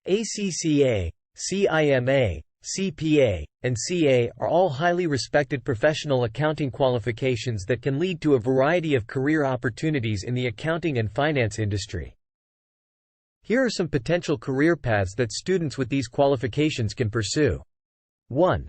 ACCA, CIMA, CPA, and CA are all highly respected professional accounting qualifications that can lead to a variety of career opportunities in the accounting and finance industry. Here are some potential career paths that students with these qualifications can pursue. 1.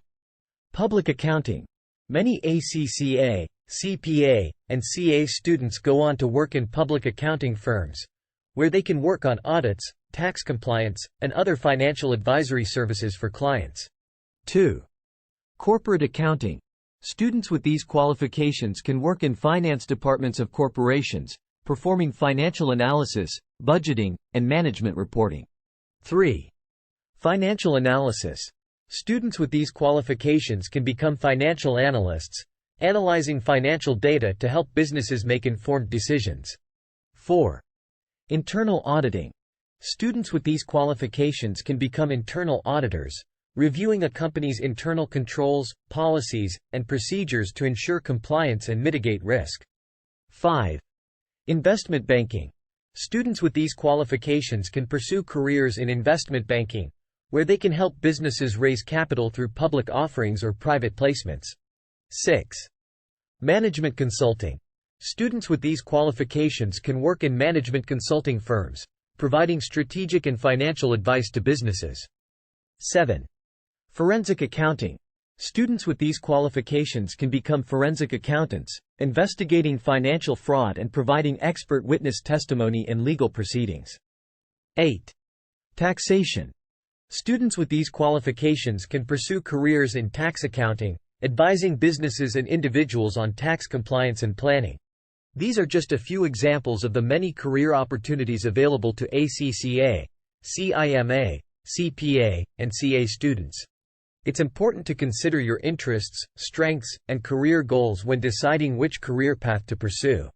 Public accounting. Many ACCA, CPA, and CA students go on to work in public accounting firms, where they can work on audits, tax compliance, and other financial advisory services for clients. 2. Corporate accounting. Students with these qualifications can work in finance departments of corporations, performing financial analysis, budgeting, and management reporting. 3. Financial analysis. Students with these qualifications can become financial analysts, analyzing financial data to help businesses make informed decisions. 4. Internal auditing. Students with these qualifications can become internal auditors, reviewing a company's internal controls, policies, and procedures to ensure compliance and mitigate risk. 5. Investment banking. Students with these qualifications can pursue careers in investment banking, where they can help businesses raise capital through public offerings or private placements. 6. Management consulting. Students with these qualifications can work in management consulting firms, providing strategic and financial advice to businesses. 7. Forensic accounting. Students with these qualifications can become forensic accountants, investigating financial fraud and providing expert witness testimony in legal proceedings. 8. Taxation. Students with these qualifications can pursue careers in tax accounting, advising businesses and individuals on tax compliance and planning. These are just a few examples of the many career opportunities available to ACCA, CIMA, CPA, and CA students. It's important to consider your interests, strengths, and career goals when deciding which career path to pursue.